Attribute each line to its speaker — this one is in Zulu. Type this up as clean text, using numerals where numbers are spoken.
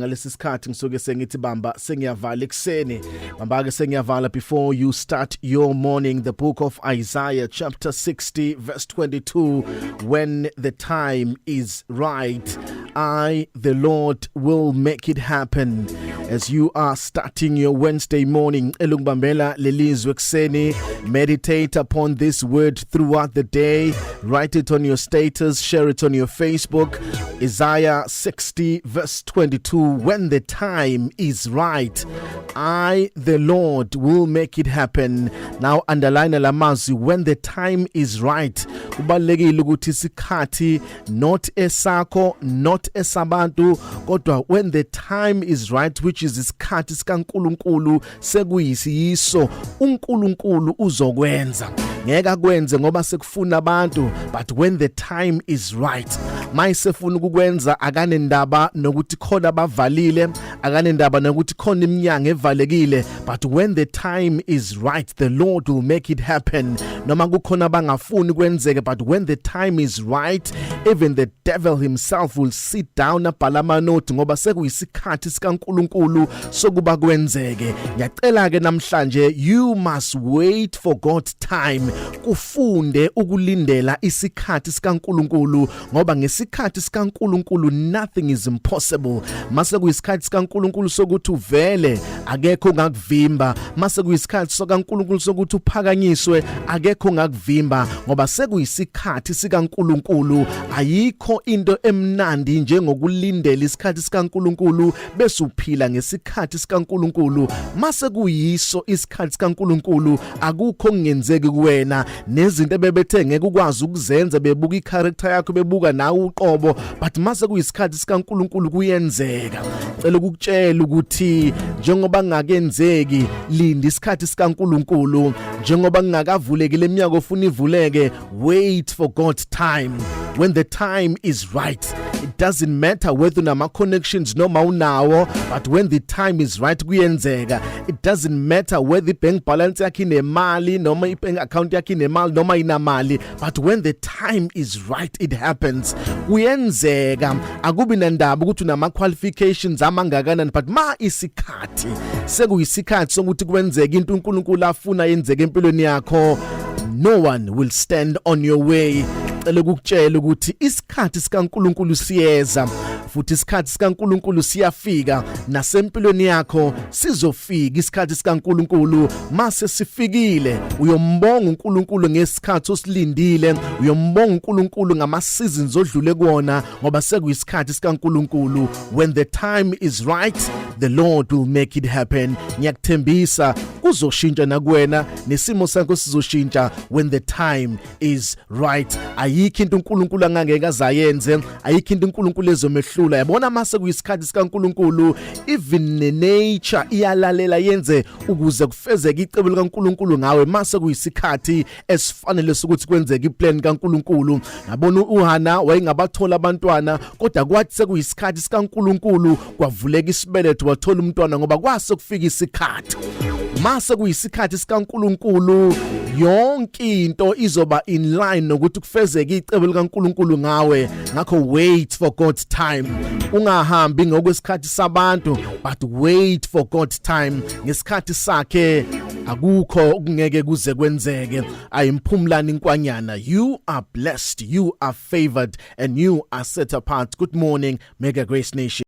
Speaker 1: ngalesi sikhathi ngisuke sengithi bamba sengiyavala ekseni bamba ke sengiyavala before you start your morning. The book of Isaiah chapter 60 verse 22, when the time is right, I the Lord will make it happen. As you are starting your Wednesday morning, elungibambela lelizwe ekseni, meditate upon this word throughout the day. Write it on your status, share it on your Facebook. Isaiah 60 verse 22, when the time is right, I the Lord will make it happen. Now underline lamazwi, when the time is right. Kubalekile ukuthi isikhathi not esakho, not esabantu, kodwa when the time is right, which is isikhathi sikaNkulunkulu sekuyisiyiso, uNkulunkulu uzokwenza. Ngeke akwenze ngoba sekufuna abantu, but when the time is right, mayisefuna ukukwenza akanendaba nokuthi khona abavalile, akanendaba nokuthi khona iminyango evalekile, but when the time is right, the Lord will make it happen. Noma kukhona abangafuni kwenzeke, but when the time is right, even the devil himself will sit down abhala amanothi ngoba sekuyisikhathi sikaNkulunkulu sokuba kwenzeke. Ngiyacela ke namhlanje, you must wait for God's time. Kufunde ukulindela isikhathi sikaNkulunkulu ngoba ngesikhathi sikaNkulunkulu nothing is impossible. Mase kuyisikhathi sikaNkulunkulu sokuthi uvele, akekho ngakuvimba. Mase kuyisikhathi sikaNkulunkulu sokuthi uphakanyiswe, akekho ngakuvimba ngoba sekuyisikhathi sikaNkulunkulu. Ayikho into emnandi njengokulindela isikhathi sikaNkulunkulu bese uphila ngesikhathi sikaNkulunkulu. Mase kuyiso isikhathi sikaNkulunkulu, akukho kungenzeki kuwena. Nezinto ebebethe ngeke ukwazi ukuzenza, bebuka icharacter yakho, bebuka nawe uqobo, but mase kuyisikhathi sikaNkulunkulu kuyenzeka. Cela ukutshela ukuthi njengoba ngakenzeki, linda isikhathi sikaNkulunkulu. Njengoba ngakavulekile iminyango ofuna ivuleke, wait for God's time. When the time is right, it doesn't matter whether unama connections noma unawo, but when the time is right kuyenzeka. It doesn't matter whether bank balance yakho inemali noma bank account yakho inemali noma inamali, but when the time is right, it happens. Kuyenzeka. Akubi nandaba ukuthi unama qualifications amangakanani, but ma isikhathi sekuyisikhathi sokuthi kwenzeke into uNkulunkulu afuna yenzeke empilweni yakho, no one will stand on your way. Cela ukutshela ukuthi isikhathi sikaNkulunkulu siyeza, futhi isikhathi sikaNkulunkulu siyafika. Nasempilweni yakho sizofika isikhathi sikaNkulunkulu. Mase sifikile, uyombonga uNkulunkulu ngesikhathi osilindile, uyombonga uNkulunkulu ngama seasons odlule kuona ngoba sekuyisikhathi sikaNkulunkulu. When the time is right, the Lord will make it happen. Ngiyakuthembisa kuzoshintsha nakuwena, nesimo sakho sizoshintsha when the time is right. Ayikho into uNkulunkulu angangeke azayenze, ayikho into uNkulunkulu ezomehlula. Yabona mase kuyisikhathi sikaNkulunkulu, even nature iyalalela yenze ukuze kufezeke icebo likaNkulunkulu ngawe. Mase kuyisikhathi esifanele sokuthi kwenzeke iplan kaNkulunkulu. Yabona uHana wayengabathola abantwana, kodwa kwathi sekuyisikhathi sikaNkulunkulu kwavuleka isibeletho wathola umntwana ngoba kwase kufika isikhathi. Mase kuyisikhathi sikaNkulunkulu, yonke into izoba in line nokuthi kufezeke icebo likaNkulunkulu ngawe. Ngakho wait for God's time. Ungahambi ngokwesikhathi sabantu, but wait for God's time. Ngesikhathi sakhe akukho okungeke kuze kwenzeke. Ayimphumlani inkwanyana. You are blessed, you are favored, and you are set apart. Good morning, Mega Grace Nation.